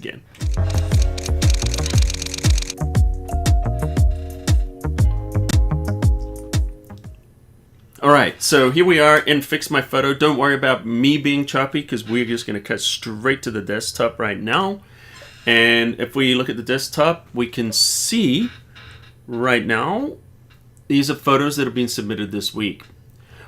again. Alright, so here we are in Fix My Photo. Don't worry about me being choppy because we're just going to cut straight to the desktop right now. And if we look at the desktop, we can see right now these are photos that have been submitted this week.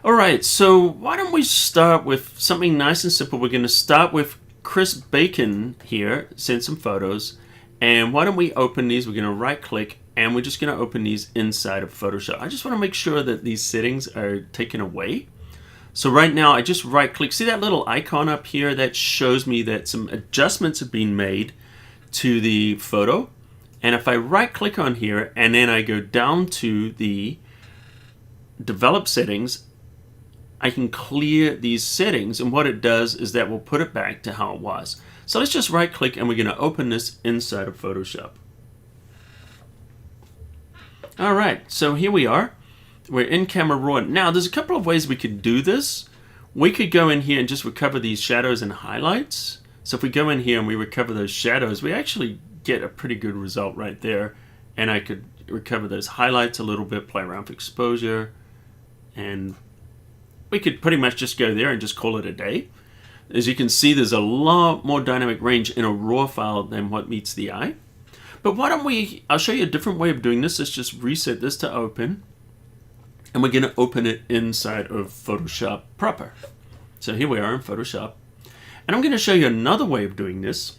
Alright, so why don't we start with something nice and simple. We're going to start with Chris Bacon here, sent some photos. And why don't we open these? We're going to right click and we're just going to open these inside of Photoshop. I just want to make sure that these settings are taken away. So right now I just right click. See that little icon up here? That shows me that some adjustments have been made to the photo. And if I right click on here and then I go down to the develop settings, I can clear these settings, and what it does is that will put it back to how it was. So let's just right click and we're going to open this inside of Photoshop. Alright, so here we are. We're in Camera Raw. Now there's a couple of ways we could do this. We could go in here and just recover these shadows and highlights. So if we go in here and we recover those shadows, we actually get a pretty good result right there. And I could recover those highlights a little bit, play around with exposure, and we could pretty much just go there and just call it a day. As you can see, there's a lot more dynamic range in a raw file than what meets the eye. But why don't I'll show you a different way of doing this. Let's just reset this to open. And we're going to open it inside of Photoshop proper. So here we are in Photoshop. And I'm going to show you another way of doing this.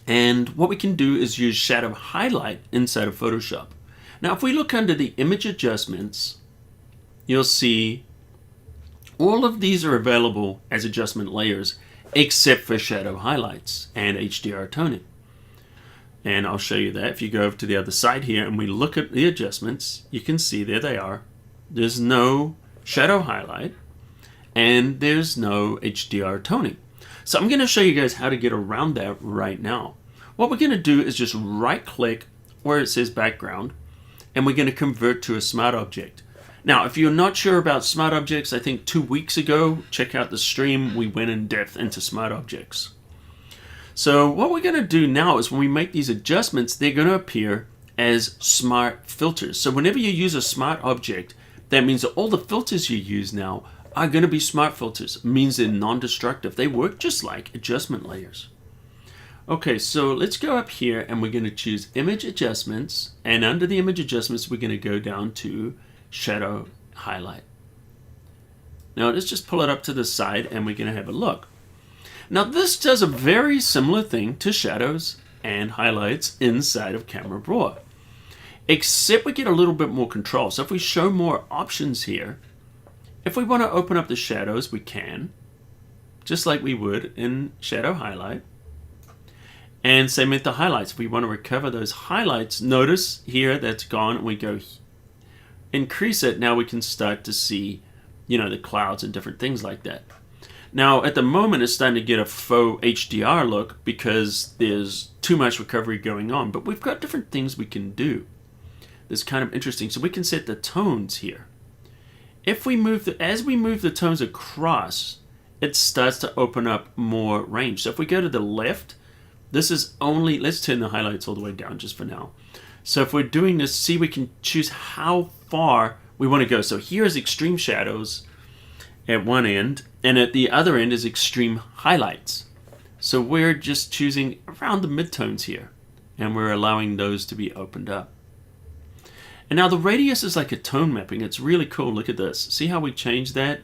And what we can do is use shadow highlight inside of Photoshop. Now if we look under the image adjustments, you'll see all of these are available as adjustment layers except for shadow highlights and HDR toning. And I'll show you that. If you go over to the other side here and we look at the adjustments, you can see there they are. There's no shadow highlight and there's no HDR toning. So I'm going to show you guys how to get around that right now. What we're going to do is just right click where it says background and we're going to convert to a smart object. Now if you're not sure about smart objects, I think 2 weeks ago, check out the stream, we went in depth into smart objects. So what we're going to do now is when we make these adjustments, they're going to appear as smart filters. So whenever you use a smart object, that means that all the filters you use now are going to be smart filters. It means they're non-destructive. They work just like adjustment layers. Okay, so let's go up here and we're going to choose image adjustments. And under the image adjustments, we're going to go down to shadow highlight. Now let's just pull it up to the side and we're going to have a look. Now this does a very similar thing to shadows and highlights inside of Camera Raw, except we get a little bit more control. So if we show more options here, if we want to open up the shadows, we can, just like we would in shadow highlight. And same with the highlights. If we want to recover those highlights, notice here that's gone and we go increase it. Now we can start to see, the clouds and different things like that. Now, at the moment, it's starting to get a faux HDR look because there's too much recovery going on. But we've got different things we can do. That's kind of interesting. So we can set the tones here. If we move as we move the tones across, it starts to open up more range. So if we go to the left, this is only, let's turn the highlights all the way down just for now. So if we're doing this, see, we can choose how far we want to go. So here's extreme shadows at one end, and at the other end is extreme highlights. So we're just choosing around the midtones here, and we're allowing those to be opened up. And now the radius is like a tone mapping. It's really cool. Look at this. See how we changed that?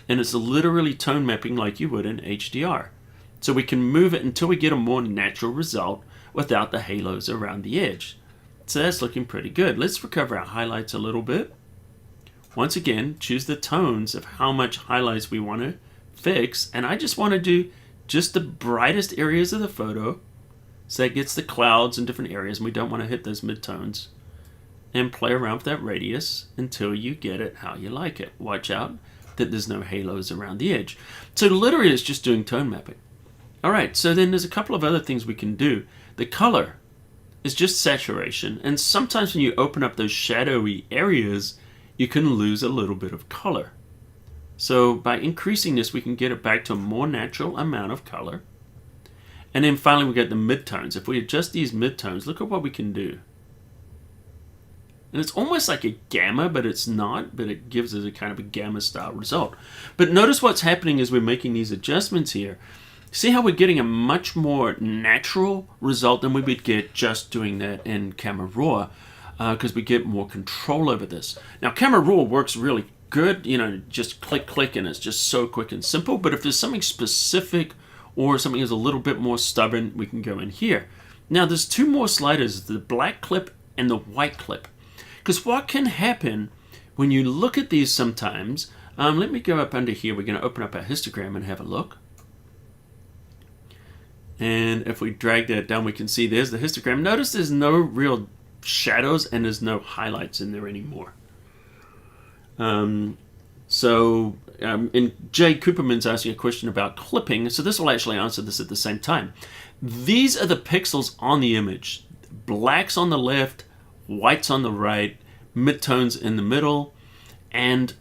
And it's literally tone mapping like you would in HDR. So we can move it until we get a more natural result without the halos around the edge. So that's looking pretty good. Let's recover our highlights a little bit. Once again, choose the tones of how much highlights we want to fix. And I just want to do just the brightest areas of the photo. So that gets the clouds in different areas. And we don't want to hit those midtones. And play around with that radius until you get it how you like it. Watch out that there's no halos around the edge. So literally it's just doing tone mapping. Alright, so then there's a couple of other things we can do. The color is just saturation. And sometimes when you open up those shadowy areas, you can lose a little bit of color. So by increasing this, we can get it back to a more natural amount of color. And then finally we get the midtones. If we adjust these midtones, look at what we can do. And it's almost like a gamma, but it's not, but it gives us a kind of a gamma style result. But notice what's happening as we're making these adjustments here. See how we're getting a much more natural result than we would get just doing that in Camera Raw, because we get more control over this. Now Camera Raw works really good, you know, just click, and it's just so quick and simple. But if there's something specific or something is a little bit more stubborn, we can go in here. Now there's two more sliders, the black clip and the white clip. Because what can happen when you look at these sometimes, let me go up under here, we're going to open up our histogram and have a look. And if we drag that down, we can see there's the histogram. Notice there's no real shadows and there's no highlights in there anymore. And Jay Cooperman's asking a question about clipping, so this will actually answer this at the same time. These are the pixels on the image. Black's on the left, white's on the right, midtones in the middle, and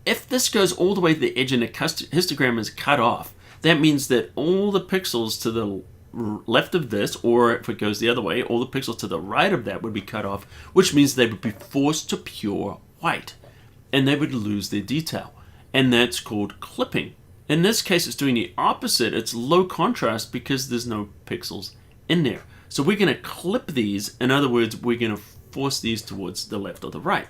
if this goes all the way to the edge and the histogram is cut off, that means that all the pixels to the left of this, or if it goes the other way, all the pixels to the right of that would be cut off, which means they would be forced to pure white, and they would lose their detail, and that's called clipping. In this case, it's doing the opposite. It's low contrast because there's no pixels in there. So we're going to clip these. In other words, we're going to force these towards the left or the right.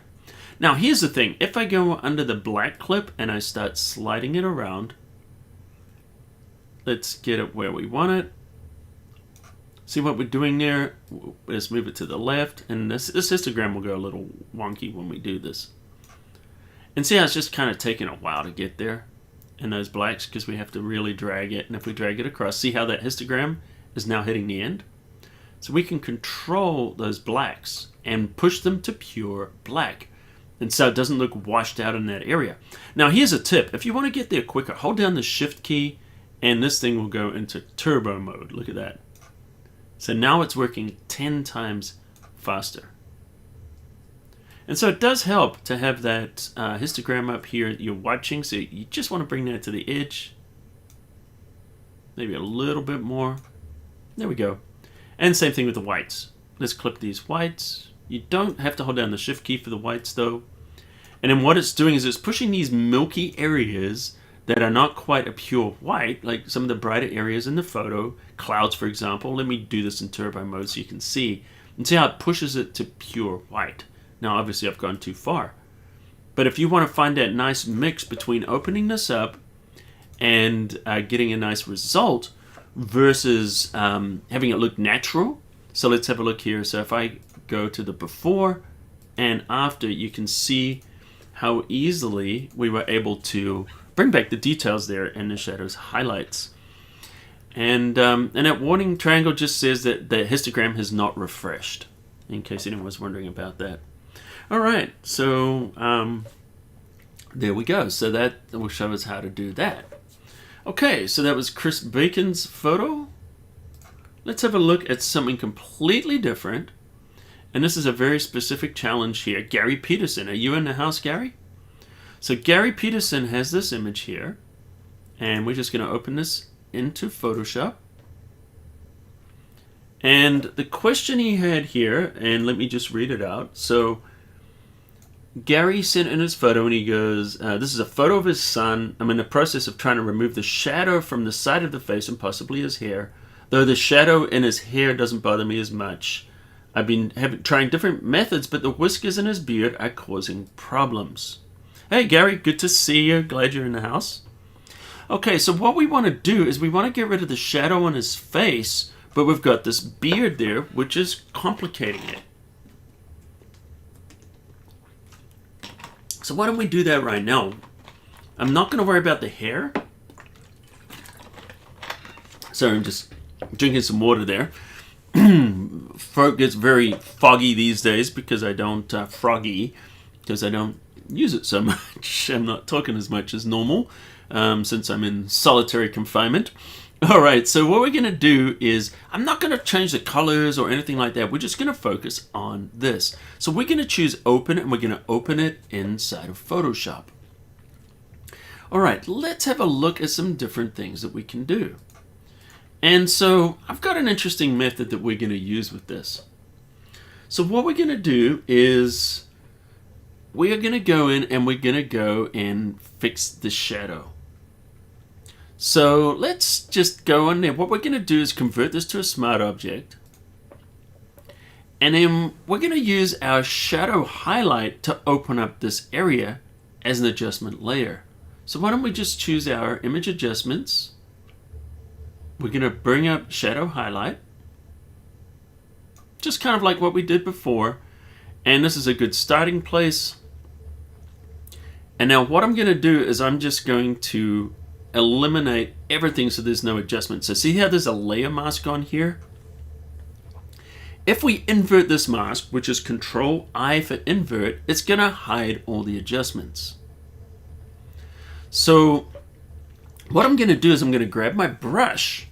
Now here's the thing, if I go under the black clip and I start sliding it around, let's get it where we want it. See what we're doing there? Let's move it to the left, and this histogram will go a little wonky when we do this. And see how it's just kind of taking a while to get there in those blacks because we have to really drag it, and if we drag it across, see how that histogram is now hitting the end? So we can control those blacks and push them to pure black. And so it doesn't look washed out in that area. Now here's a tip. If you want to get there quicker, hold down the shift key and this thing will go into turbo mode. Look at that. So now it's working 10 times faster. And so it does help to have that histogram up here that you're watching. So you just want to bring that to the edge. Maybe a little bit more. There we go. And same thing with the whites. Let's clip these whites. You don't have to hold down the shift key for the whites though. And then what it's doing is it's pushing these milky areas that are not quite a pure white, like some of the brighter areas in the photo, clouds for example. Let me do this in turbo mode so you can see. And see how it pushes it to pure white. Now obviously I've gone too far. But if you want to find that nice mix between opening this up and getting a nice result, versus having it look natural. So let's have a look here. So if I go to the before and after, you can see how easily we were able to bring back the details there in the shadows highlights. And that warning triangle just says that the histogram has not refreshed, in case anyone was wondering about that. All right, so there we go. So that will show us how to do that. Okay, so that was Chris Bacon's photo. Let's have a look at something completely different. And this is a very specific challenge here. Gary Peterson. Are you in the house, Gary? So Gary Peterson has this image here. And we're just going to open this into Photoshop. And the question he had here, and let me just read it out. So Gary sent in his photo and he goes, this is a photo of his son. I'm in the process of trying to remove the shadow from the side of the face and possibly his hair. Though the shadow in his hair doesn't bother me as much. I've been trying different methods, but the whiskers in his beard are causing problems. Hey Gary, good to see you. Glad you're in the house. Okay, so what we want to do is we want to get rid of the shadow on his face, but we've got this beard there, which is complicating it. So why don't we do that right now? I'm not going to worry about the hair. Sorry, I'm just drinking some water there. Throat gets very foggy these days because I don't froggy, because I don't use it so much. I'm not talking as much as normal since I'm in solitary confinement. Alright, so what we're going to do is, I'm not going to change the colors or anything like that. We're just going to focus on this. So we're going to choose open, and we're going to open it inside of Photoshop. Alright, let's have a look at some different things that we can do. And so I've got an interesting method that we're going to use with this. So what we're going to do is we are going to go in and we're going to go and fix the shadow. So let's just go in there. What we're going to do is convert this to a smart object. And then we're going to use our shadow highlight to open up this area as an adjustment layer. So why don't we just choose our image adjustments. We're going to bring up shadow highlight. Just kind of like what we did before. And this is a good starting place. And now what I'm going to do is I'm just going to eliminate everything so there's no adjustment. So see how there's a layer mask on here? If we invert this mask, which is Control I for invert, it's going to hide all the adjustments. So what I'm going to do is I'm going to grab my brush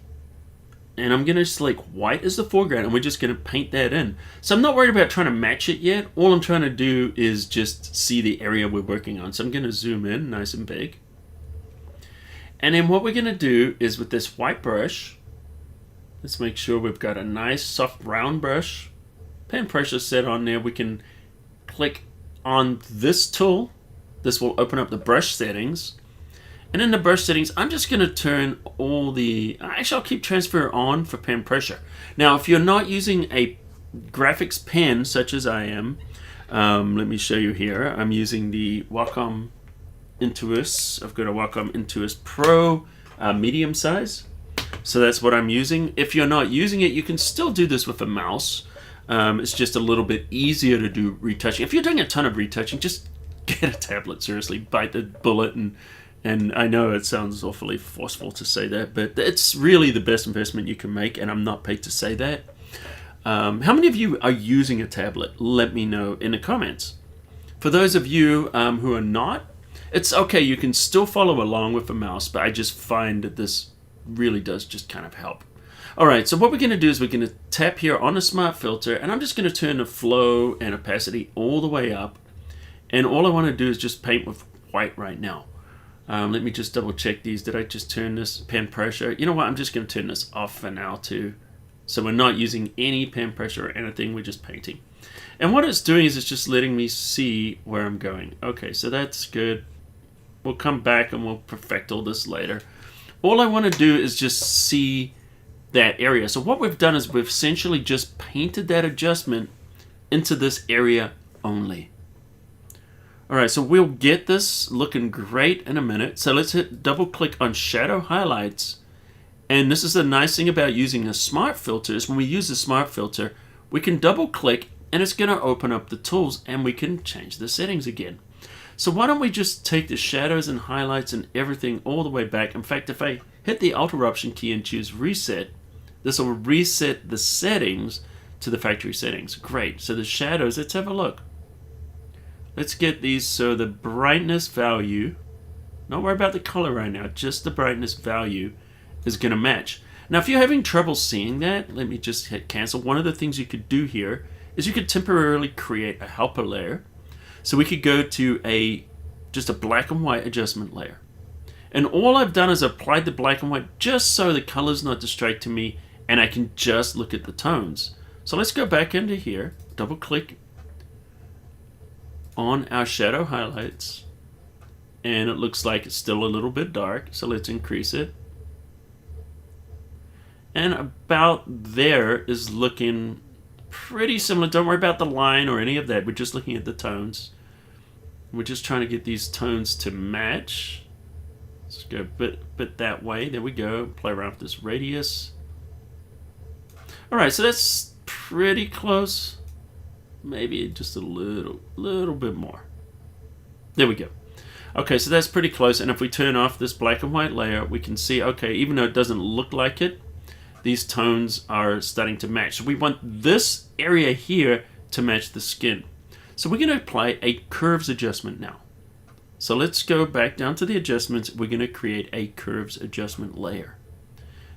and I'm going to select white as the foreground and we're just going to paint that in. So I'm not worried about trying to match it yet. All I'm trying to do is just see the area we're working on. So I'm going to zoom in nice and big. And then what we're going to do is with this white brush, let's make sure we've got a nice soft round brush. Pen pressure set on there. We can click on this tool. This will open up the brush settings. And in the brush settings, I'm just going to turn all the... Actually, I'll keep transfer on for pen pressure. Now, if you're not using a graphics pen, such as I am, let me show you here. I'm using the Wacom Intuos. I've got a Wacom Intuos Pro medium size. So that's what I'm using. If you're not using it, you can still do this with a mouse. It's just a little bit easier to do retouching. If you're doing a ton of retouching, just get a tablet, seriously. Bite the bullet. And I know it sounds awfully forceful to say that, but it's really the best investment you can make, and I'm not paid to say that. How many of you are using a tablet? Let me know in the comments. For those of you who are not, it's okay. You can still follow along with a mouse, but I just find that this really does just kind of help. Alright, so what we're going to do is we're going to tap here on the smart filter, and I'm just going to turn the flow and opacity all the way up, and all I want to do is just paint with white right now. Let me just double check these. Did I just turn this pen pressure? You know what, I'm just going to turn this off for now too. So we're not using any pen pressure or anything, we're just painting. And what it's doing is it's just letting me see where I'm going. Okay, so that's good. We'll come back and we'll perfect all this later. All I want to do is just see that area. So what we've done is we've essentially just painted that adjustment into this area only. Alright, so we'll get this looking great in a minute. So let's hit double click on shadow highlights. And this is the nice thing about using a smart filter is when we use a smart filter, we can double click and it's going to open up the tools and we can change the settings again. So why don't we just take the shadows and highlights and everything all the way back. In fact, if I hit the Alt or Option key and choose reset, this will reset the settings to the factory settings. Great. So the shadows, let's have a look. Let's get these so the brightness value, not worry about the color right now, just the brightness value is going to match. Now if you're having trouble seeing that, let me just hit cancel. One of the things you could do here is you could temporarily create a helper layer. So we could go to just a black and white adjustment layer. And all I've done is applied the black and white just so the color's not distracting me and I can just look at the tones. So let's go back into here, double click on our shadow highlights, and it looks like it's still a little bit dark, so let's increase it. And about there is looking pretty similar. Don't worry about the line or any of that. We're just looking at the tones. We're just trying to get these tones to match. Let's go a bit that way. There we go. Play around with this radius. Alright, so that's pretty close. Maybe just a little bit more. There we go. Okay, so that's pretty close. And if we turn off this black and white layer, we can see, okay, even though it doesn't look like it, these tones are starting to match. So we want this area here to match the skin. So we're going to apply a curves adjustment now. So let's go back down to the adjustments. We're going to create a curves adjustment layer.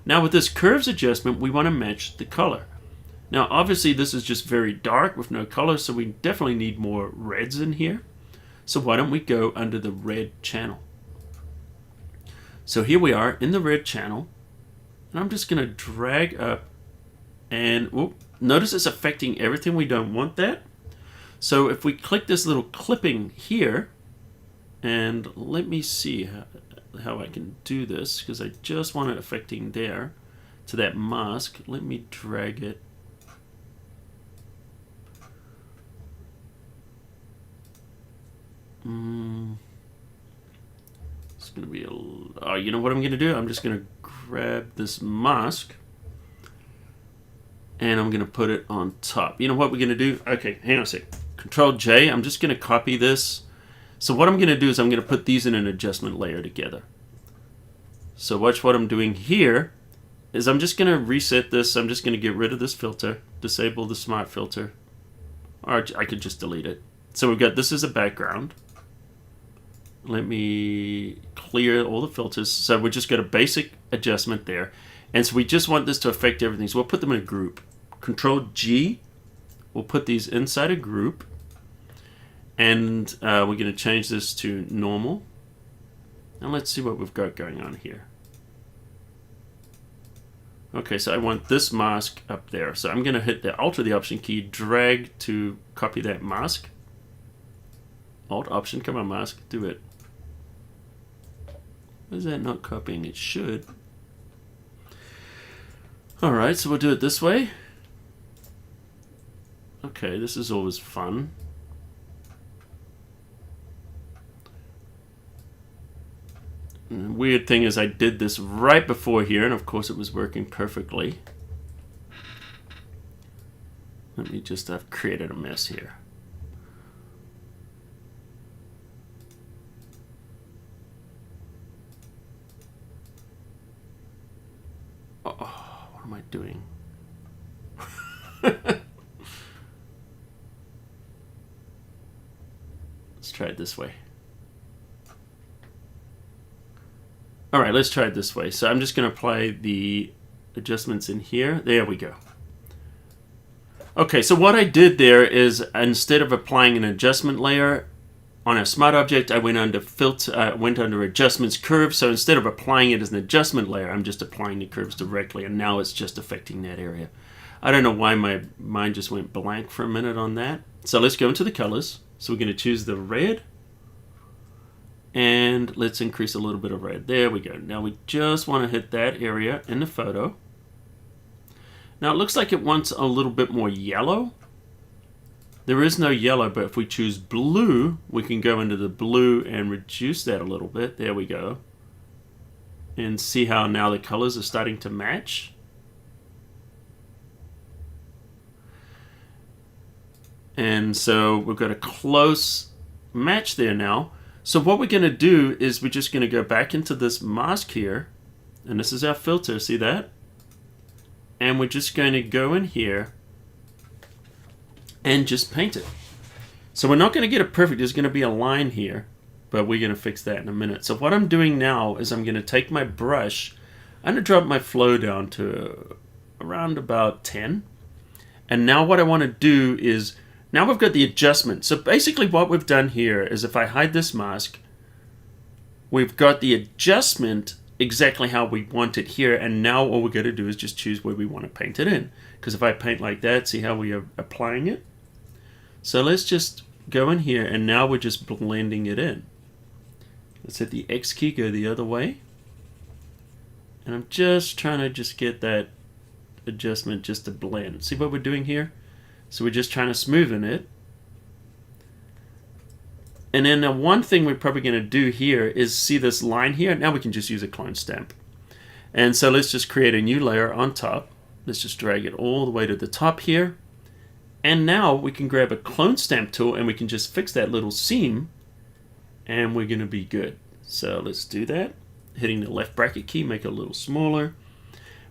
Now with this curves adjustment, we want to match the color. Now obviously this is just very dark with no color, so we definitely need more reds in here. So why don't we go under the red channel. So here we are in the red channel. And I'm just going to drag up and whoop, notice it's affecting everything. We don't want that. So if we click this little clipping here, and let me see how I can do this, because I just want it affecting there to that mask. Let me drag it. It's going to be oh, you know what I'm going to do? I'm just going to grab this mask and I'm going to put it on top. You know what we're going to do? Okay, hang on a sec. Control J. I'm just going to copy this. So what I'm going to do is I'm going to put these in an adjustment layer together. So watch what I'm doing here is I'm just going to reset this. I'm just going to get rid of this filter, disable the smart filter, or I could just delete it. So we've got this as a background. Let me clear all the filters. So we just got a basic adjustment there. And so we just want this to affect everything. So we'll put them in a group. Control G. We'll put these inside a group. And we're going to change this to normal. And let's see what we've got going on here. Okay, so I want this mask up there. So I'm going to hit the Alt or the Option key, drag to copy that mask. Alt, Option, come on mask, do it. Why is that not copying? It should. Alright, so we'll do it this way. Okay, this is always fun. And the weird thing is I did this right before here, and of course it was working perfectly. Let me just have created a mess here. Oh, what am I doing? Let's try it this way. Alright, let's try it this way. So I'm just going to apply the adjustments in here. There we go. Okay, so what I did there is instead of applying an adjustment layer on a smart object, I went under filter, went under adjustments curve. So instead of applying it as an adjustment layer, I'm just applying the curves directly, and now it's just affecting that area. I don't know why my mind just went blank for a minute on that. So let's go into the colors. So we're going to choose the red, and let's increase a little bit of red. There we go. Now we just want to hit that area in the photo. Now it looks like it wants a little bit more yellow. There is no yellow, but if we choose blue, we can go into the blue and reduce that a little bit. There we go. And see how now the colors are starting to match. And so we've got a close match there now. So what we're going to do is we're just going to go back into this mask here. And this is our filter, see that? And we're just going to go in here and just paint it. So we're not going to get it perfect. There's going to be a line here, but we're going to fix that in a minute. So what I'm doing now is I'm going to take my brush. I'm going to drop my flow down to around about 10. And now what I want to do is, now we've got the adjustment. So basically what we've done here is if I hide this mask, we've got the adjustment exactly how we want it here, and now all we're going to do is just choose where we want to paint it in. Because if I paint like that, see how we are applying it? So let's just go in here, and now we're just blending it in. Let's hit the X key, go the other way. And I'm just trying to just get that adjustment just to blend. See what we're doing here? So we're just trying to smoothen it. And then the one thing we're probably going to do here is see this line here. Now we can just use a clone stamp. And so let's just create a new layer on top. Let's just drag it all the way to the top here. And now we can grab a clone stamp tool and we can just fix that little seam. And we're going to be good. So let's do that. Hitting the left bracket key, make it a little smaller.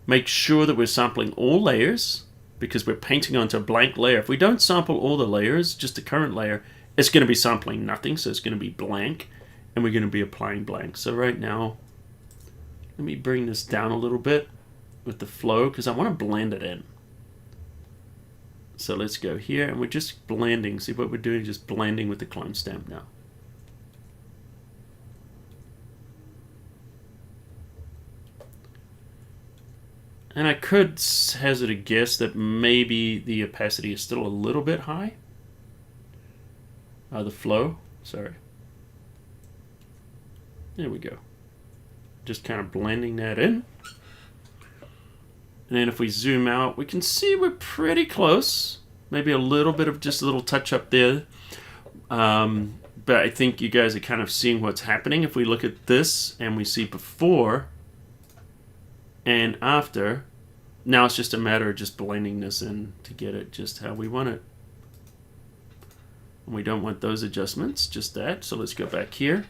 Make sure that we're sampling all layers because we're painting onto a blank layer. If we don't sample all the layers, just the current layer, it's going to be sampling nothing, so it's going to be blank, and we're going to be applying blank. So right now, let me bring this down a little bit with the flow, because I want to blend it in. So let's go here, and we're just blending. See what we're doing? Just blending with the clone stamp now. And I could hazard a guess that maybe the opacity is still a little bit high. The flow, sorry. There we go. Just kind of blending that in. And then if we zoom out, we can see we're pretty close. Maybe a little bit of just a little touch up there. But I think you guys are kind of seeing what's happening. If we look at this and we see before and after, now it's just a matter of just blending this in to get it just how we want it. And we don't want those adjustments, just that. So let's go back here.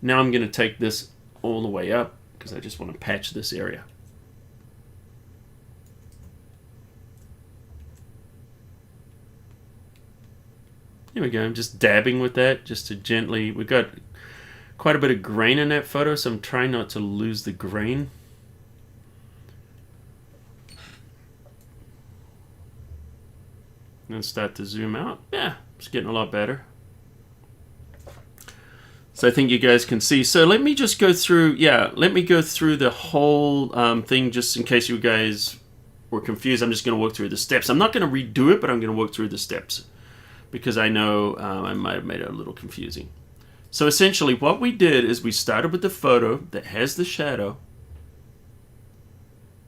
Now I'm going to take this all the way up because I just want to patch this area. Here we go. I'm just dabbing with that just to gently. We've got quite a bit of grain in that photo, so I'm trying not to lose the grain. And start to zoom out. Yeah, it's getting a lot better. So I think you guys can see. So let me just go through, let me go through the whole thing just in case you guys were confused. I'm just going to walk through the steps. I'm not going to redo it, but I'm going to walk through the steps because I know I might have made it a little confusing. So essentially what we did is we started with the photo that has the shadow.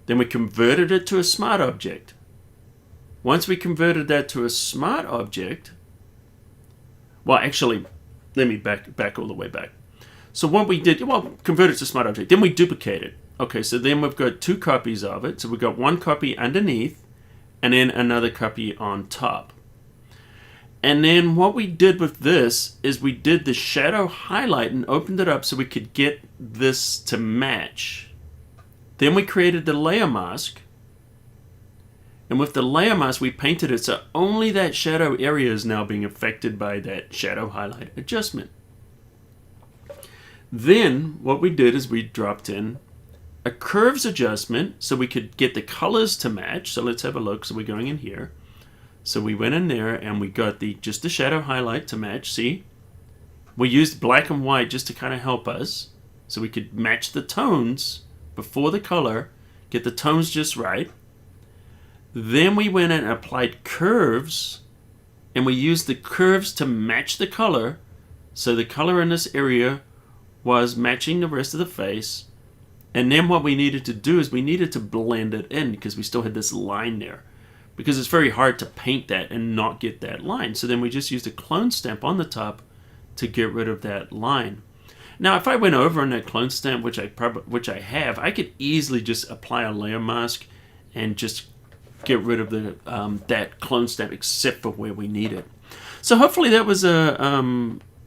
Then we converted it to a smart object. Once we converted that to a smart object, well, actually, let me back all the way back. So what we did, convert it to smart object. Then we duplicate it. Okay, so then we've got 2 copies of it. So we've got 1 copy underneath and then another copy on top. And then what we did with this is we did the shadow highlight and opened it up so we could get this to match. Then we created the layer mask. And with the layer mask, we painted it so only that shadow area is now being affected by that shadow highlight adjustment. Then what we did is we dropped in a curves adjustment so we could get the colors to match. So let's have a look. So we're going in here. So we went in there and we got just the shadow highlight to match. See? We used black and white just to kind of help us. So we could match the tones before the color, get the tones just right. Then we went in and applied curves, and we used the curves to match the color. So the color in this area was matching the rest of the face. And then what we needed to do is we needed to blend it in because we still had this line there. Because it's very hard to paint that and not get that line. So then we just used a clone stamp on the top to get rid of that line. Now, if I went over on that clone stamp, which I have, I could easily just apply a layer mask and just get rid of the that clone stamp except for where we need it. So hopefully that was a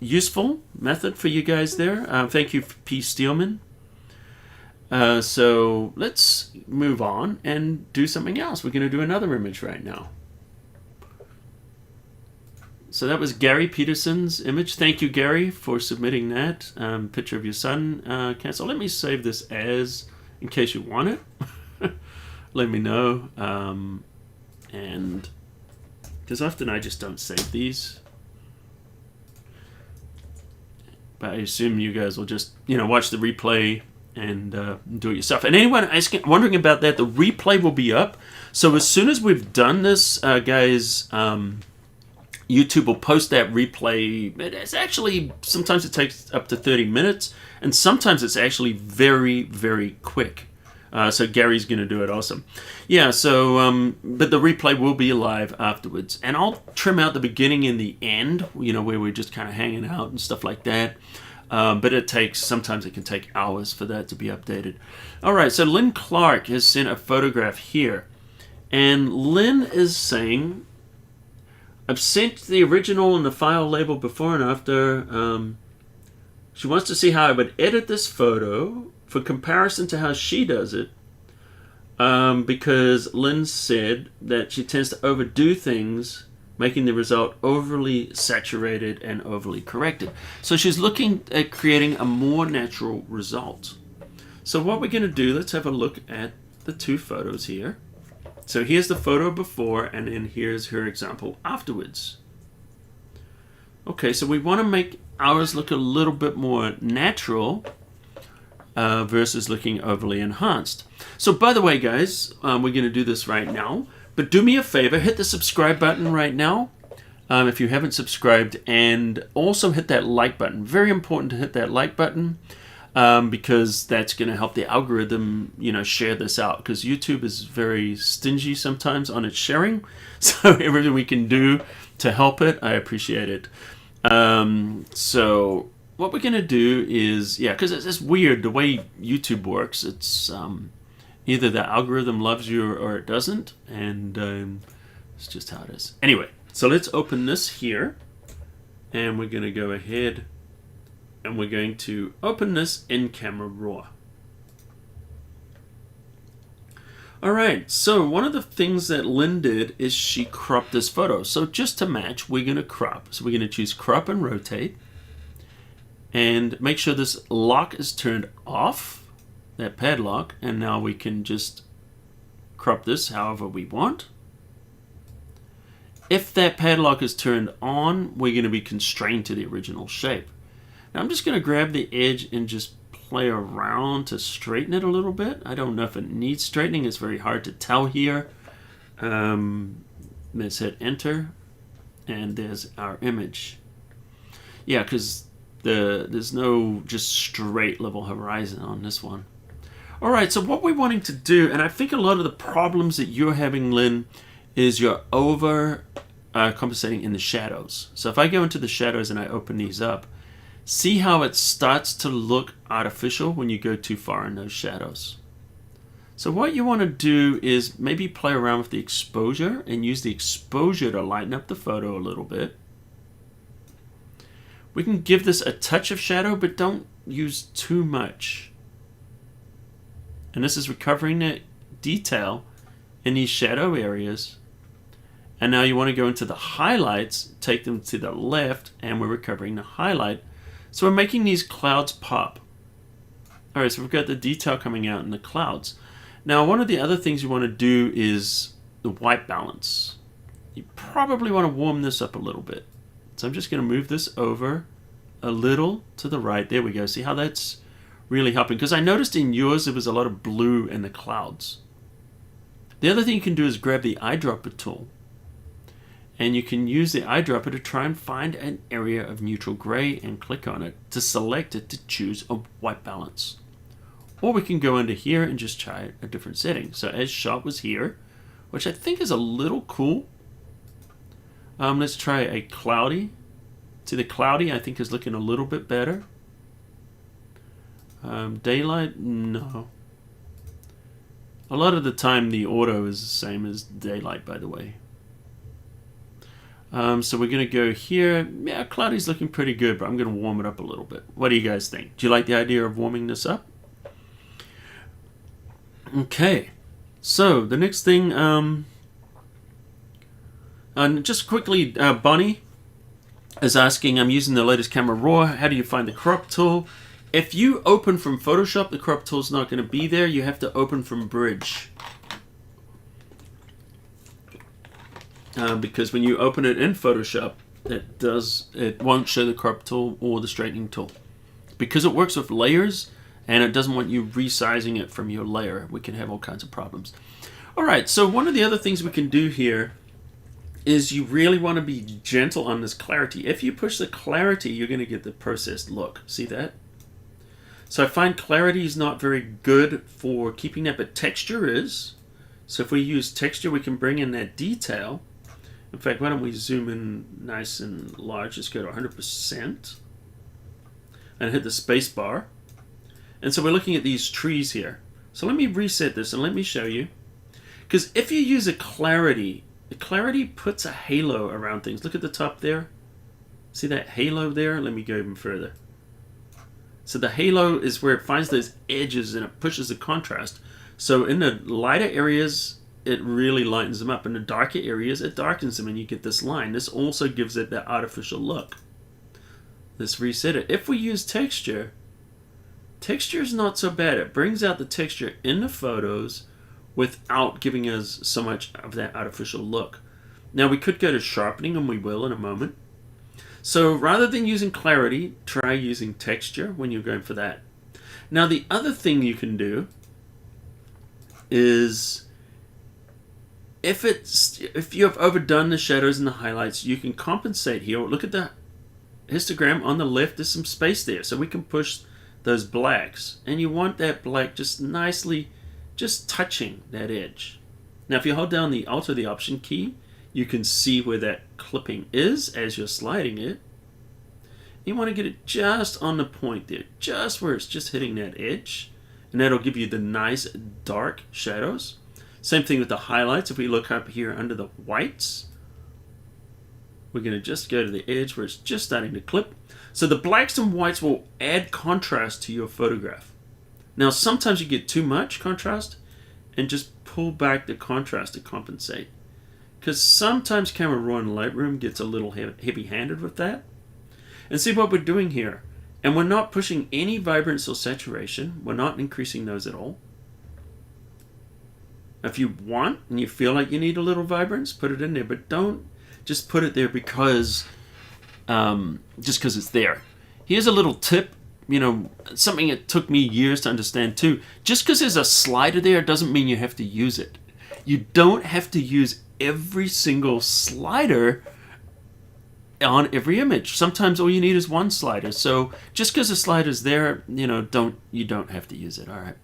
useful method for you guys there. Thank you, P. Steelman. So let's move on and do something else. We're going to do another image right now. So that was Gary Peterson's image. Thank you, Gary, for submitting that picture of your son. Cancel. Let me save this as in case you want it. Let me know. And because often I just don't save these. But I assume you guys will just, watch the replay and do it yourself. And anyone wondering about that, the replay will be up. So as soon as we've done this, guys, YouTube will post that replay. It's actually, sometimes it takes up to 30 minutes, and sometimes it's actually very, very quick. So Gary's going to do it awesome. Yeah, so, but the replay will be live afterwards. And I'll trim out the beginning and the end, where we're just kind of hanging out and stuff like that. But sometimes it can take hours for that to be updated. All right, so Lynn Clark has sent a photograph here. And Lynn is saying, I've sent the original and the file label before and after. She wants to see how I would edit this photo for comparison to how she does it. Because Lynn said that she tends to overdo things, making the result overly saturated and overly corrected. So she's looking at creating a more natural result. So what we're going to do, let's have a look at the 2 photos here. So here's the photo before, and then here's her example afterwards. Okay, so we want to make ours look a little bit more natural versus looking overly enhanced. So by the way, guys, we're going to do this right now. But do me a favor, hit the subscribe button right now if you haven't subscribed, and also hit that like button. Very important to hit that like button because that's going to help the algorithm, share this out. Because YouTube is very stingy sometimes on its sharing. So everything we can do to help it, I appreciate it. So what we're going to do is, because it's weird the way YouTube works. It's either the algorithm loves you or it doesn't, and it's just how it is. Anyway, so let's open this here, and we're going to go ahead and we're going to open this in Camera Raw. Alright, so one of the things that Lynn did is she cropped this photo. So just to match, we're going to crop. So we're going to choose crop and rotate, and make sure this lock is turned off, that padlock, and now we can just crop this however we want. If that padlock is turned on, we're going to be constrained to the original shape. Now I'm just going to grab the edge and just play around to straighten it a little bit. I don't know if it needs straightening. It's very hard to tell here. Let's hit enter, and there's our image. Yeah, because there's no just straight level horizon on this one. Alright, so what we're wanting to do, and I think a lot of the problems that you're having, Lynn, is you're over compensating in the shadows. So if I go into the shadows and I open these up, see how it starts to look artificial when you go too far in those shadows. So what you want to do is maybe play around with the exposure and use the exposure to lighten up the photo a little bit. We can give this a touch of shadow, but don't use too much. And this is recovering the detail in these shadow areas. And now you want to go into the highlights, take them to the left, and we're recovering the highlight. So we're making these clouds pop. Alright, so we've got the detail coming out in the clouds. Now one of the other things you want to do is the white balance. You probably want to warm this up a little bit. So I'm just going to move this over a little to the right. There we go. See how that's really helping? Because I noticed in yours there was a lot of blue in the clouds. The other thing you can do is grab the eyedropper tool. And you can use the eyedropper to try and find an area of neutral gray and click on it to select it to choose a white balance. Or we can go into here and just try a different setting. So as shot was here, which I think is a little cool. Let's try a cloudy. See, the cloudy I think is looking a little bit better. Daylight, no. A lot of the time the auto is the same as daylight, by the way. So we're going to go here. Yeah, cloudy's looking pretty good, but I'm going to warm it up a little bit. What do you guys think? Do you like the idea of warming this up? Okay, so the next thing, just quickly, Bonnie is asking, I'm using the latest Camera Raw, how do you find the crop tool? If you open from Photoshop, the crop tool's not going to be there. You have to open from Bridge. Because when you open it in Photoshop, it won't show the crop tool or the straightening tool. Because it works with layers, and it doesn't want you resizing it from your layer. We can have all kinds of problems. Alright, so one of the other things we can do here is you really want to be gentle on this clarity. If you push the clarity, you're going to get the processed look. See that? So I find clarity is not very good for keeping that, but texture is. So if we use texture, we can bring in that detail. In fact, why don't we zoom in nice and large? Just go to 100% and hit the space bar. And so we're looking at these trees here. So let me reset this and let me show you. Because if you use a clarity, the clarity puts a halo around things. Look at the top there. See that halo there? Let me go even further. So the halo is where it finds those edges and it pushes the contrast. So in the lighter areas, it really lightens them up. In the darker areas, it darkens them and you get this line. This also gives it that artificial look. Let's reset it. If we use texture, texture is not so bad. It brings out the texture in the photos without giving us so much of that artificial look. Now we could go to sharpening, and we will in a moment. So rather than using clarity, try using texture when you're going for that. Now the other thing you can do is if you have overdone the shadows and the highlights, you can compensate here. Look at the histogram on the left, there's some space there, so we can push those blacks, and you want that black just nicely just touching that edge. Now if you hold down the Alt or the Option key, you can see where that clipping is as you're sliding it. You want to get it just on the point there, just where it's just hitting that edge, and that'll give you the nice dark shadows. Same thing with the highlights. If we look up here under the whites, we're going to just go to the edge where it's just starting to clip. So the blacks and whites will add contrast to your photograph. Now sometimes you get too much contrast, and just pull back the contrast to compensate. Because sometimes Camera Raw and Lightroom gets a little heavy-handed with that. And see what we're doing here. And we're not pushing any vibrance or saturation. We're not increasing those at all. If you want and you feel like you need a little vibrance, put it in there. But don't just put it there because just because it's there. Here's a little tip. You know, something that took me years to understand too. Just because there's a slider there doesn't mean you have to use it. You don't have to use every single slider on every image. Sometimes all you need is one slider. So just because the slider's there, you don't have to use it. All right.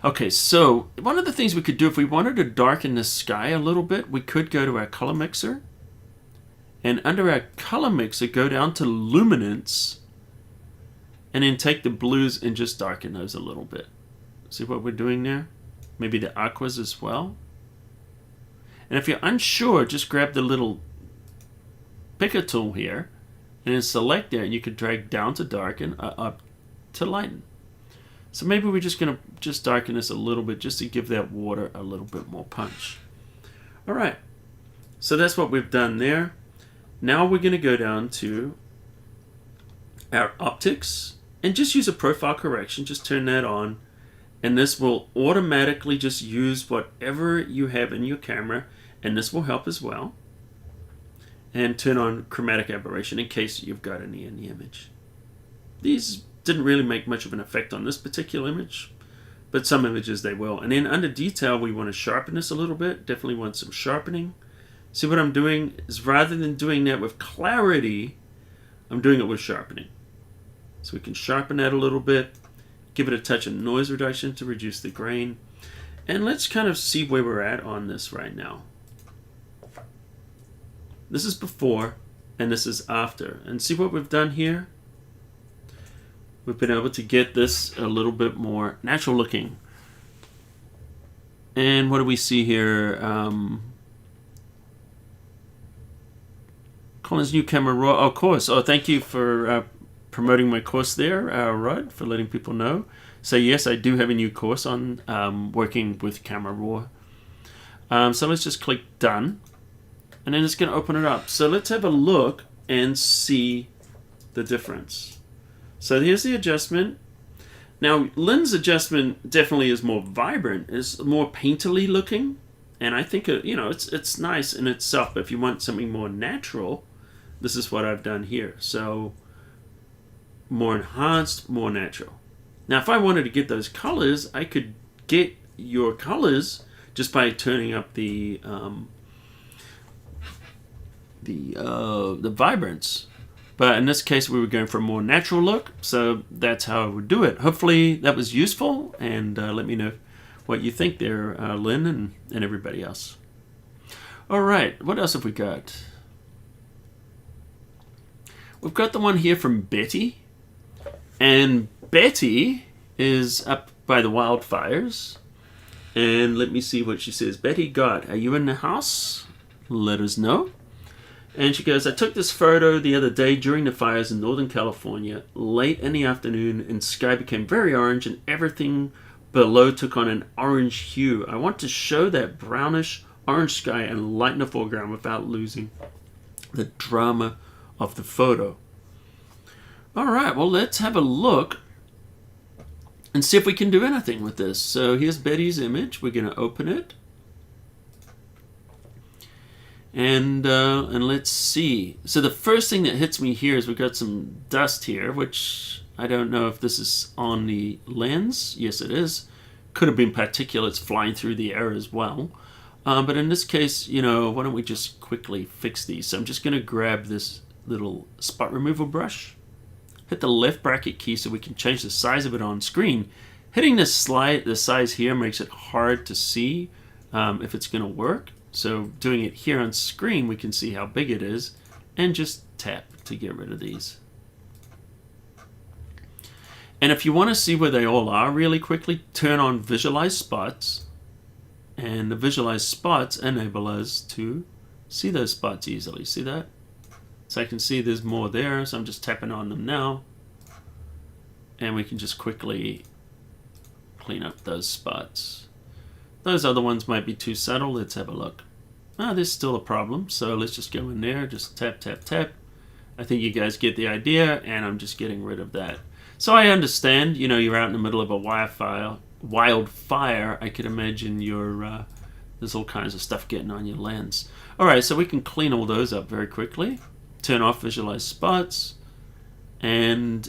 Okay, so one of the things we could do if we wanted to darken the sky a little bit, we could go to our color mixer. And under our color mixer, go down to luminance, and then take the blues and just darken those a little bit. See what we're doing there? Maybe the aquas as well. And if you're unsure, just grab the little picker tool here and then select there, and you can drag down to darken, up to lighten. So maybe we're just going to just darken this a little bit just to give that water a little bit more punch. All right, so that's what we've done there. Now we're going to go down to our optics and just use a profile correction. Just turn that on, and this will automatically just use whatever you have in your camera, and this will help as well. And turn on chromatic aberration in case you've got any in the image. These didn't really make much of an effect on this particular image, but some images they will. And then under detail, we want to sharpen this a little bit. Definitely want some sharpening. See what I'm doing is rather than doing that with clarity, I'm doing it with sharpening. So we can sharpen that a little bit, give it a touch of noise reduction to reduce the grain. And let's kind of see where we're at on this right now. This is before, and this is after. And see what we've done here? We've been able to get this a little bit more natural looking. And what do we see here? Colin's new camera raw. Oh, course. Oh, thank you for promoting my course there, Rod, for letting people know. So yes, I do have a new course on working with Camera Raw. So let's just click done. And then it's going to open it up. So let's have a look and see the difference. So here's the adjustment. Now, Lynn's adjustment definitely is more vibrant. It's more painterly looking. And I think, it's nice in itself. But if you want something more natural, this is what I've done here. So more enhanced, more natural. Now, if I wanted to get those colors, I could get your colors just by turning up the vibrance, but in this case we were going for a more natural look, so that's how I would do it. Hopefully that was useful, and let me know what you think there, Lynn and everybody else. All right, what else have we got? We've got the one here from Betty, and Betty is up by the wildfires, and let me see what she says. Betty, God, are you in the house? Let us know. And she goes, I took this photo the other day during the fires in Northern California, late in the afternoon, and sky became very orange and everything below took on an orange hue. I want to show that brownish orange sky and lighten the foreground without losing the drama of the photo. All right, well, let's have a look and see if we can do anything with this. So here's Betty's image. We're going to open it. And let's see. So the first thing that hits me here is we've got some dust here, which I don't know if this is on the lens. Yes, it is. Could have been particulates flying through the air as well. But in this case, why don't we just quickly fix these? So I'm just going to grab this little spot removal brush, hit the left bracket key so we can change the size of it on screen. Hitting the size here makes it hard to see if it's going to work. So doing it here on screen, we can see how big it is, and just tap to get rid of these. And if you want to see where they all are really quickly, turn on Visualize Spots. And the Visualize Spots enable us to see those spots easily. See that? So I can see there's more there, so I'm just tapping on them now. And we can just quickly clean up those spots. Those other ones might be too subtle. Let's have a look. There's still a problem, so let's just go in there, just tap, tap, tap. I think you guys get the idea, and I'm just getting rid of that. So I understand, you're out in the middle of a wildfire. I could imagine there's all kinds of stuff getting on your lens. All right, so we can clean all those up very quickly. Turn off Visualize Spots, and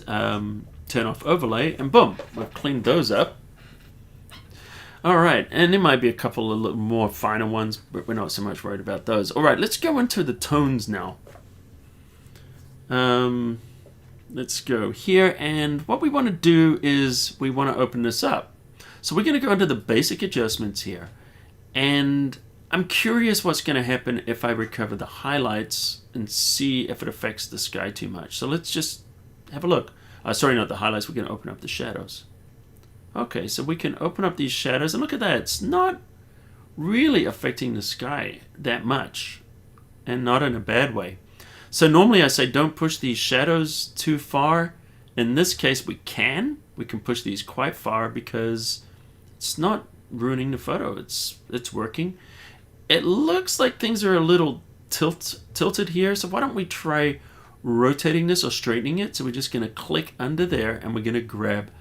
turn off Overlay, and boom, we've cleaned those up. All right, and there might be a couple of little more finer ones, but we're not so much worried about those. All right, let's go into the tones now. Let's go here, and what we want to do is we want to open this up. So we're going to go into the basic adjustments here, and I'm curious what's going to happen if I recover the highlights and see if it affects the sky too much. So let's just have a look. Sorry, not the highlights. We're going to open up the shadows. Okay, so we can open up these shadows, and look at that. It's not really affecting the sky that much, and not in a bad way. So normally I say don't push these shadows too far. In this case, we can push these quite far because it's not ruining the photo. It's working. It looks like things are a little tilted here, so why don't we try rotating this or straightening it? So we're just going to click under there, and we're going to grab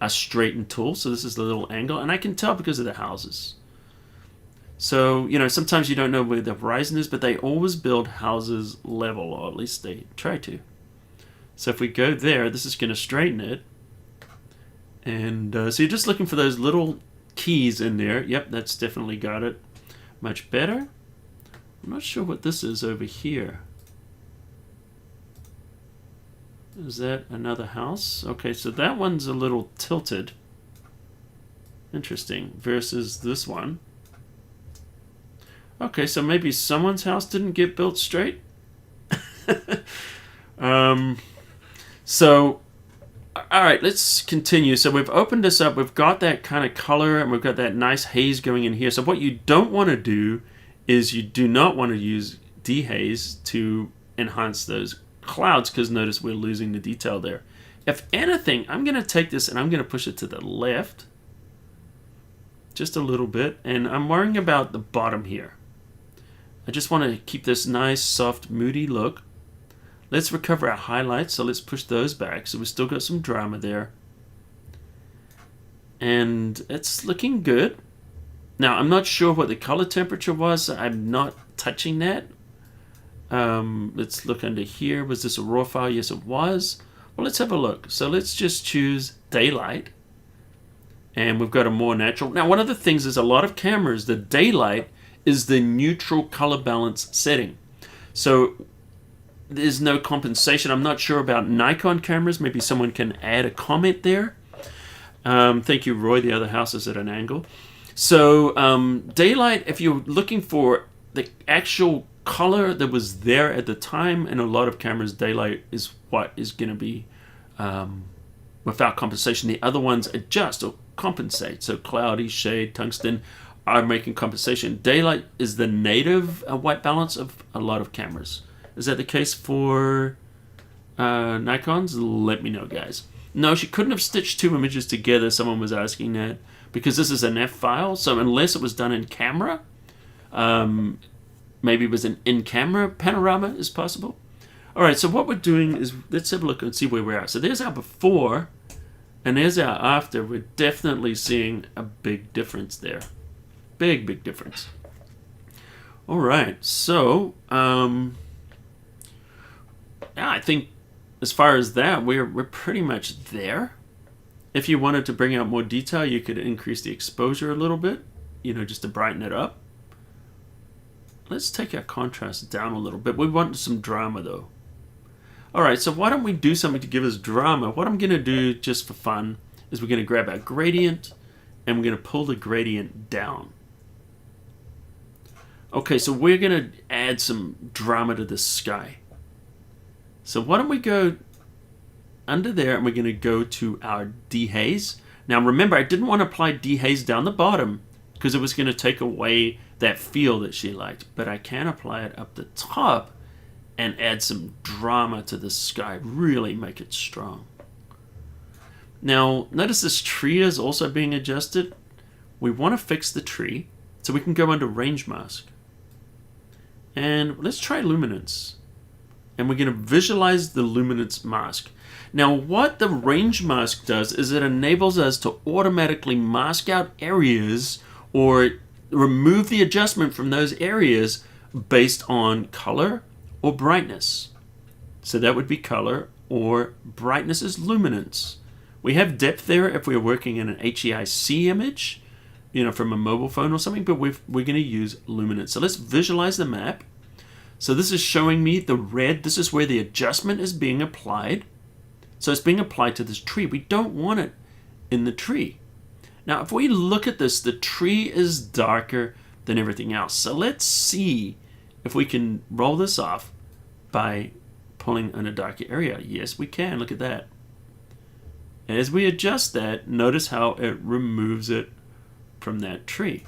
a straighten tool. So this is the little angle, and I can tell because of the houses. So, sometimes you don't know where the horizon is, but they always build houses level, or at least they try to. So if we go there, this is going to straighten it. And so you're just looking for those little keys in there. Yep, that's definitely got it. Much better. I'm not sure what this is over here. Is that another house? Okay, so that one's a little tilted. Interesting. Versus this one. Okay, so maybe someone's house didn't get built straight. So, all right, let's continue. So we've opened this up. We've got that kind of color, and we've got that nice haze going in here. So what you don't want to do is you do not want to use dehaze to enhance those clouds, because notice we're losing the detail there. If anything, I'm going to take this and I'm going to push it to the left just a little bit, and I'm worrying about the bottom here. I just want to keep this nice, soft, moody look. Let's recover our highlights, so let's push those back. So we've still got some drama there. And it's looking good. Now, I'm not sure what the color temperature was. So I'm not touching that. Let's look under here. Was this a raw file? Yes, it was. Well, let's have a look. So let's just choose daylight. And we've got a more natural. Now, one of the things is a lot of cameras, the daylight is the neutral color balance setting. So there's no compensation. I'm not sure about Nikon cameras. Maybe someone can add a comment there. Thank you, Roy. The other house is at an angle. So daylight, if you're looking for the actual color that was there at the time, and a lot of cameras, daylight is what is going to be without compensation. The other ones adjust or compensate. So cloudy, shade, tungsten are making compensation. Daylight is the native white balance of a lot of cameras. Is that the case for Nikons? Let me know, guys. No, she couldn't have stitched two images together. Someone was asking that because this is an F file. So unless it was done in camera, maybe it was an in-camera panorama is possible. All right, so what we're doing is let's have a look and see where we're at. So there's our before and there's our after. We're definitely seeing a big difference there. Big difference. All right, so yeah, I think as far as that, we're pretty much there. If you wanted to bring out more detail, you could increase the exposure a little bit, just to brighten it up. Let's take our contrast down a little bit. We want some drama though. All right, so why don't we do something to give us drama? What I'm going to do just for fun is we're going to grab our gradient and we're going to pull the gradient down. Okay, so we're going to add some drama to the sky. So why don't we go under there and we're going to go to our dehaze. Now remember, I didn't want to apply dehaze down the bottom because it was going to take away that feel that she liked, but I can apply it up the top and add some drama to the sky, really make it strong. Now notice this tree is also being adjusted. We want to fix the tree, so we can go under range mask and let's try luminance, and we're going to visualize the luminance mask. Now what the range mask does is it enables us to automatically mask out areas or remove the adjustment from those areas based on color or brightness. So that would be color, or brightness is luminance. We have depth there if we're working in an HEIC image, from a mobile phone or something, but we're going to use luminance. So let's visualize the map. So this is showing me the red. This is where the adjustment is being applied. So it's being applied to this tree. We don't want it in the tree. Now, if we look at this, the tree is darker than everything else. So let's see if we can roll this off by pulling in a darker area. Yes, we can. Look at that. As we adjust that, notice how it removes it from that tree.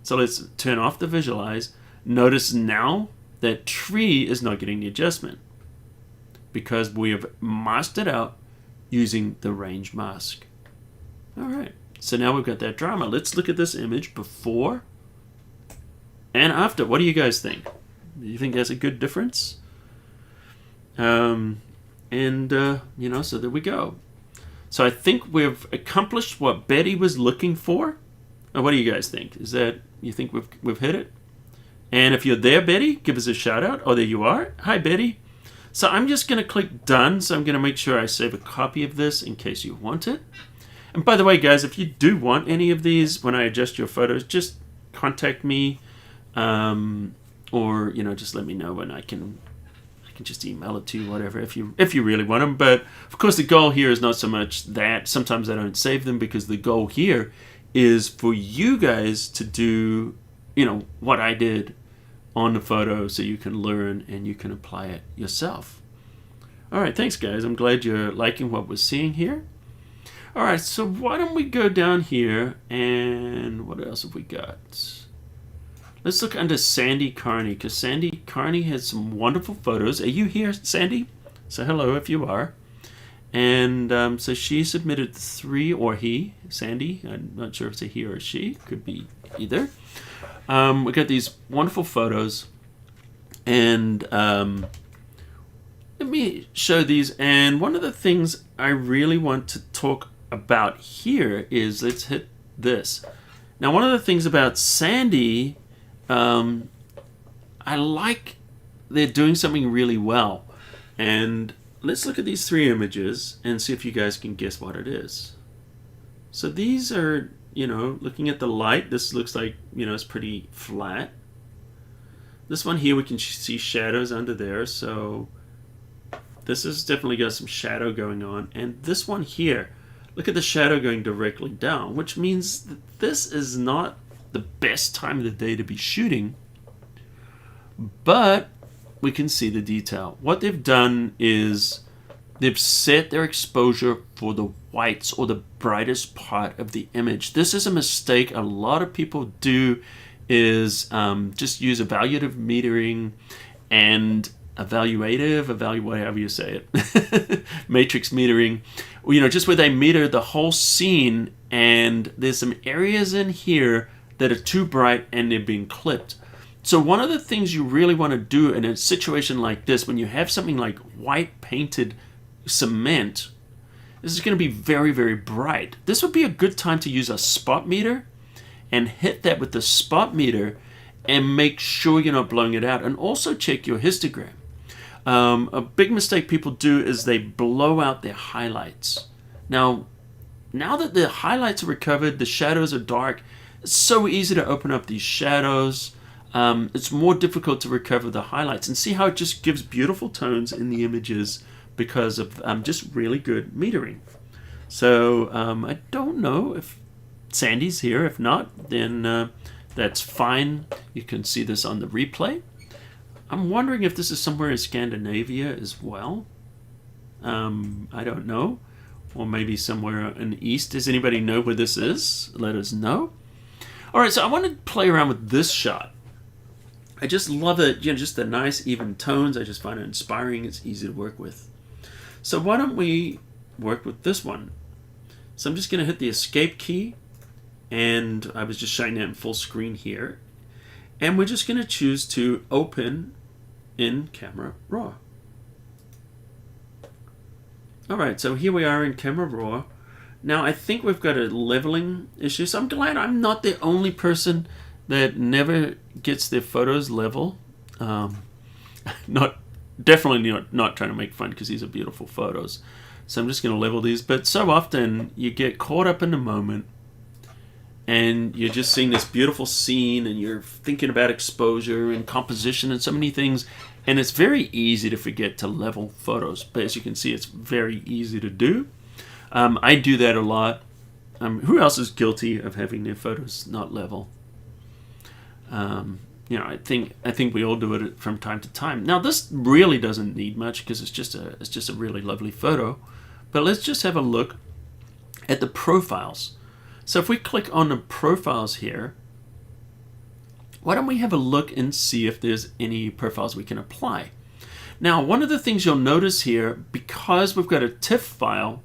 So let's turn off the visualize. Notice now that tree is not getting the adjustment because we have masked it out using the range mask. All right, so now we've got that drama. Let's look at this image before and after. What do you guys think? Do you think that's a good difference? So there we go. So I think we've accomplished what Betty was looking for. What do you guys think? Is that, you think we've hit it? And if you're there, Betty, give us a shout out. Oh, there you are. Hi, Betty. So I'm just going to click done. So I'm going to make sure I save a copy of this in case you want it. And by the way, guys, if you do want any of these when I adjust your photos, just contact me, or just let me know and I can just email it to you, whatever, if you really want them. But of course, the goal here is not so much that. Sometimes I don't save them because the goal here is for you guys to do, what I did on the photo so you can learn and you can apply it yourself. All right, thanks, guys. I'm glad you're liking what we're seeing here. All right, so why don't we go down here and what else have we got? Let's look under Sandy Carney, because Sandy Carney has some wonderful photos. Are you here, Sandy? So hello if you are. And so she submitted 3, or he, Sandy. I'm not sure if it's a he or a she. Could be either. We got these wonderful photos. And let me show these. And one of the things I really want to talk about here is, let's hit this. Now, one of the things about Sandy, I like they're doing something really well. And let's look at these 3 images and see if you guys can guess what it is. So these are, looking at the light, this looks like, it's pretty flat. This one here, we can see shadows under there. So this has definitely got some shadow going on. And this one here, look at the shadow going directly down, which means that this is not the best time of the day to be shooting, but we can see the detail. What they've done is they've set their exposure for the whites or the brightest part of the image. This is a mistake a lot of people do, is just use evaluative metering and evaluate, however you say it, matrix metering, just where they meter the whole scene, and there's some areas in here that are too bright and they're being clipped. So one of the things you really want to do in a situation like this, when you have something like white painted cement, this is going to be very, very bright. This would be a good time to use a spot meter and hit that with the spot meter and make sure you're not blowing it out. And also check your histogram. A big mistake people do is they blow out their highlights. Now that the highlights are recovered, the shadows are dark, it's so easy to open up these shadows. It's more difficult to recover the highlights. And see how it just gives beautiful tones in the images because of just really good metering. So I don't know if Sandy's here. If not, then that's fine. You can see this on the replay. I'm wondering if this is somewhere in Scandinavia as well. I don't know. Or maybe somewhere in the east. Does anybody know where this is? Let us know. All right, so I want to play around with this shot. I just love it, just the nice even tones. I just find it inspiring. It's easy to work with. So why don't we work with this one? So I'm just going to hit the escape key, and I was just showing that in full screen here. And we're just going to choose to open in Camera Raw. Alright, so here we are in Camera Raw. Now I think we've got a leveling issue, so I'm glad I'm not the only person that never gets their photos level. Definitely not trying to make fun, because these are beautiful photos. So I'm just going to level these, but so often you get caught up in the moment and you're just seeing this beautiful scene and you're thinking about exposure and composition and so many things, and it's very easy to forget to level photos. But as you can see, it's very easy to do. I do that a lot. Who else is guilty of having their photos not level? I think we all do it from time to time. Now this really doesn't need much because it's just a really lovely photo. But let's just have a look at the profiles. So if we click on the profiles here, why don't we have a look and see if there's any profiles we can apply. Now, one of the things you'll notice here, because we've got a TIFF file,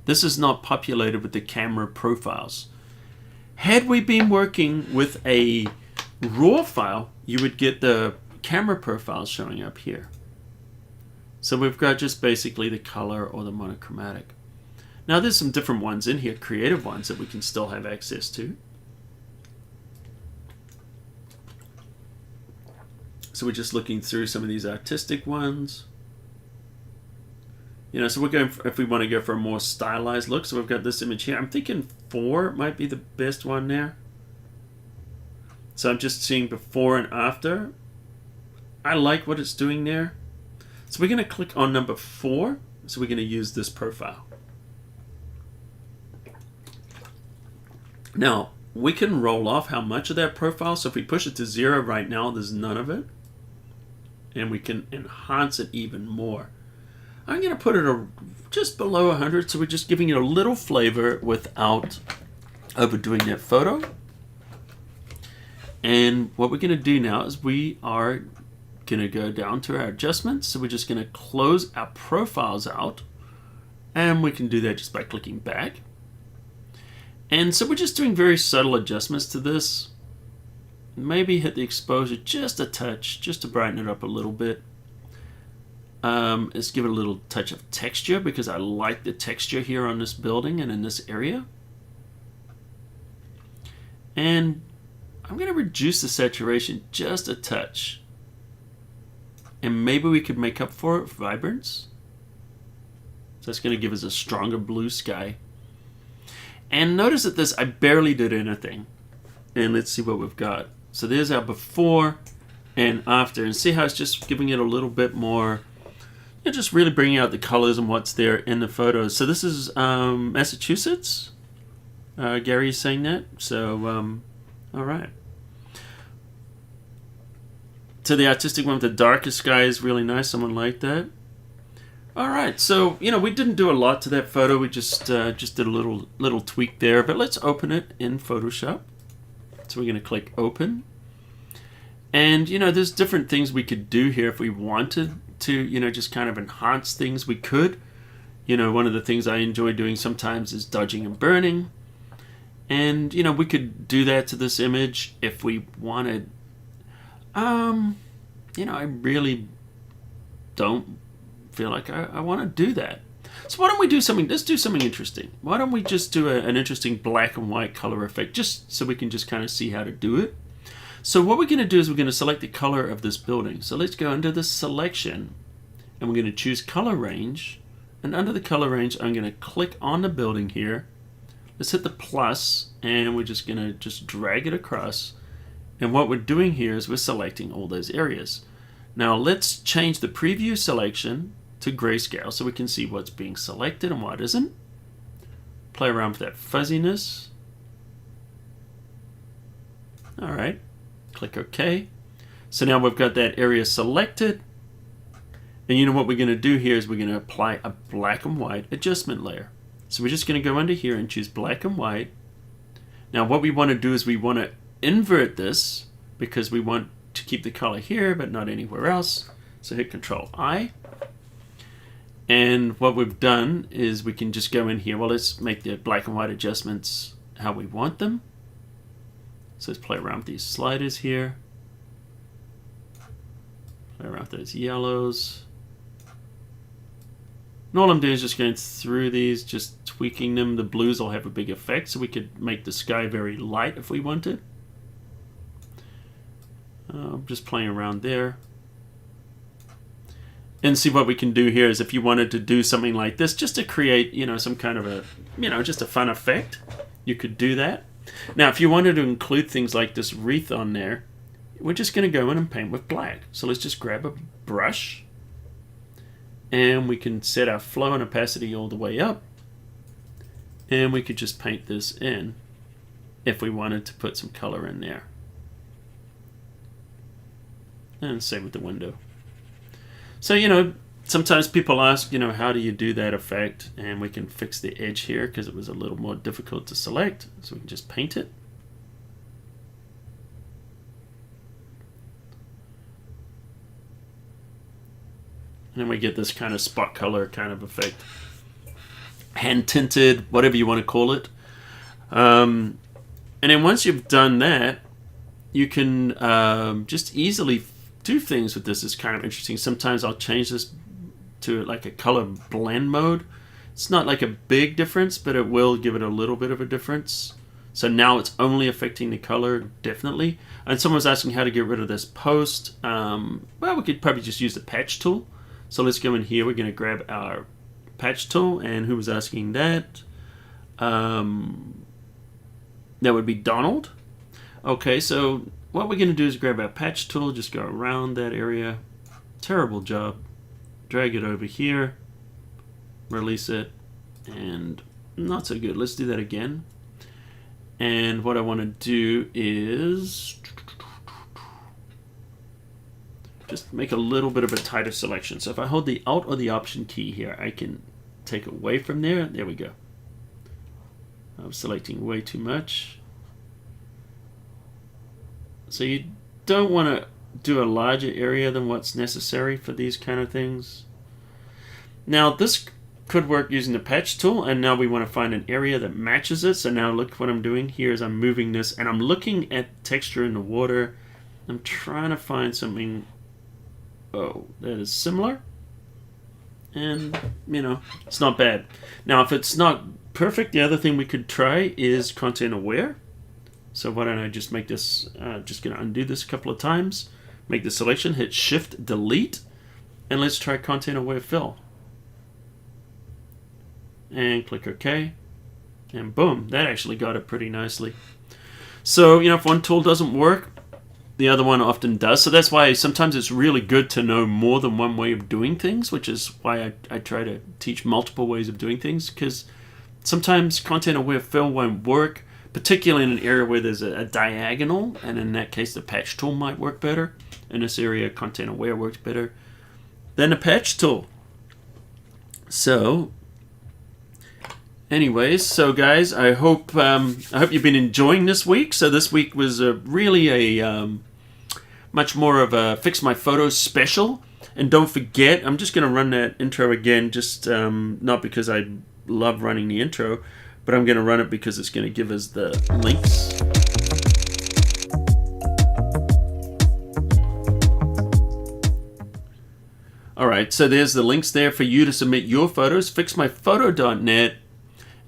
this is not populated with the camera profiles. Had we been working with a RAW file, you would get the camera profiles showing up here. So we've got just basically the color or the monochromatic. Now there's some different ones in here, creative ones that we can still have access to. So we're just looking through some of these artistic ones. So we're going for, if we want to go for a more stylized look, so we've got this image here. I'm thinking 4 might be the best one there. So I'm just seeing before and after. I like what it's doing there. So we're going to click on number 4. So we're going to use this profile. Now, we can roll off how much of that profile. So if we push it to 0 right now, there's none of it. And we can enhance it even more. I'm going to put it just below 100. So we're just giving it a little flavor without overdoing that photo. And what we're going to do now is we are going to go down to our adjustments. So we're just going to close our profiles out. And we can do that just by clicking back. And so we're just doing very subtle adjustments to this. Maybe hit the exposure just a touch, just to brighten it up a little bit. Let's give it a little touch of texture because I like the texture here on this building and in this area. And I'm going to reduce the saturation just a touch. And maybe we could make up for it with vibrance. So that's going to give us a stronger blue sky. And notice that this, I barely did anything. And let's see what we've got. So there's our before and after. And see how it's just giving it a little bit more, just really bringing out the colors and what's there in the photos. So this is Massachusetts. Gary is saying that. So, all right. So the artistic one with the darkest sky is really nice. Someone liked that. All right, so we didn't do a lot to that photo. We just did a little tweak there. But let's open it in Photoshop. So we're going to click Open, and there's different things we could do here if we wanted to. Just kind of enhance things. We could. One of the things I enjoy doing sometimes is dodging and burning, and we could do that to this image if we wanted. I really don't feel like I want to do that. So why don't we do something, let's do something interesting. Why don't we just do an interesting black and white color effect, just so we can just kind of see how to do it. So what we're going to do is we're going to select the color of this building. So let's go into the selection and we're going to choose color range. And under the color range, I'm going to click on the building here. Let's hit the plus and we're just going to just drag it across. And what we're doing here is we're selecting all those areas. Now let's change the preview selection to grayscale so we can see what's being selected and what isn't. Play around with that fuzziness. All right, click OK. So now we've got that area selected. And you know what we're going to do here is we're going to apply a black and white adjustment layer. So we're just going to go under here and choose black and white. Now what we want to do is we want to invert this because we want to keep the color here but not anywhere else. So hit Control I. And what we've done is we can just go in here. Well, let's make the black and white adjustments how we want them. So let's play around with these sliders here. Play around with those yellows. And all I'm doing is just going through these, just tweaking them. The blues will have a big effect, so we could make the sky very light if we wanted. Just playing around there. And see what we can do here is if you wanted to do something like this, just to create, some kind of a, just a fun effect, you could do that. Now, if you wanted to include things like this wreath on there, we're just going to go in and paint with black. So let's just grab a brush. And we can set our flow and opacity all the way up. And we could just paint this in if we wanted to put some color in there. And same with the window. So, sometimes people ask, how do you do that effect? And we can fix the edge here because it was a little more difficult to select. So we can just paint it. And then we get this kind of spot color kind of effect. Hand tinted, whatever you want to call it. And then once you've done that, you can just easily do things with this. It's kind of interesting. Sometimes I'll change this to like a color blend mode. It's not like a big difference, but it will give it a little bit of a difference. So now it's only affecting the color, definitely. And someone was asking how to get rid of this post. Well, we could probably just use the patch tool. So let's go in here. We're going to grab our patch tool. And who was asking that? That would be Donald. Okay, so what we're going to do is grab our patch tool, just go around that area. Terrible job. Drag it over here. Release it. And not so good. Let's do that again. And what I want to do is just make a little bit of a tighter selection. So if I hold the Alt or the Option key here, I can take away from there. There we go. I'm selecting way too much. So you don't want to do a larger area than what's necessary for these kind of things. Now this could work using the patch tool, and now we want to find an area that matches it. So now look what I'm doing here is I'm moving this and I'm looking at texture in the water. I'm trying to find something that is similar, and it's not bad. Now if it's not perfect, the other thing we could try is content aware. So why don't I just make this, just going to undo this a couple of times, make the selection, hit Shift Delete, and let's try Content Aware Fill. And click OK. And boom, that actually got it pretty nicely. So, if one tool doesn't work, the other one often does. So that's why sometimes it's really good to know more than one way of doing things, which is why I try to teach multiple ways of doing things, because sometimes Content Aware Fill won't work, particularly in an area where there's a diagonal, and in that case the patch tool might work better. In this area, Content Aware works better than the patch tool. So anyways, so guys, I hope you've been enjoying this week. So this week was really a much more of a Fix My Photos special. And don't forget, I'm just going to run that intro again, just not because I love running the intro, but I'm going to run it because it's going to give us the links. Alright, so there's the links there for you to submit your photos. Fixmyphoto.net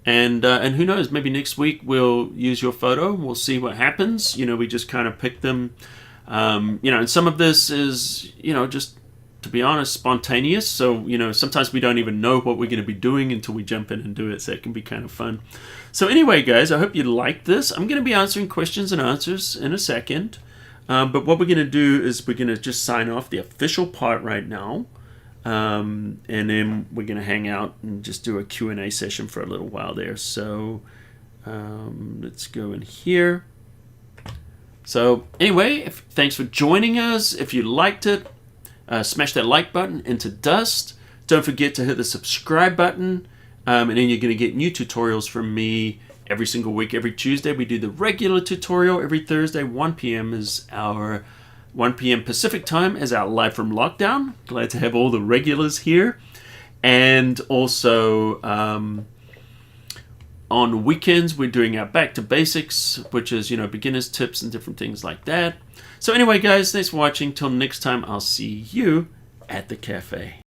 And who knows, maybe next week we'll use your photo. We'll see what happens. We just kind of pick them. And some of this is, just to be honest, spontaneous. So, sometimes we don't even know what we're going to be doing until we jump in and do it. So it can be kind of fun. So anyway, guys, I hope you liked this. I'm going to be answering questions and answers in a second. But what we're going to do is we're going to just sign off the official part right now. And then we're going to hang out and just do a Q&A session for a little while there. So let's go in here. So anyway, thanks for joining us. If you liked it, smash that like button into dust. Don't forget to hit the subscribe button. And then you're going to get new tutorials from me every single week. Every Tuesday we do the regular tutorial. Every Thursday 1 p.m. is our 1 p.m. Pacific time is our live from lockdown. Glad to have all the regulars here. And also on weekends, we're doing our back to basics, which is, beginner's tips and different things like that. So anyway, guys, thanks for watching. Till next time, I'll see you at the cafe.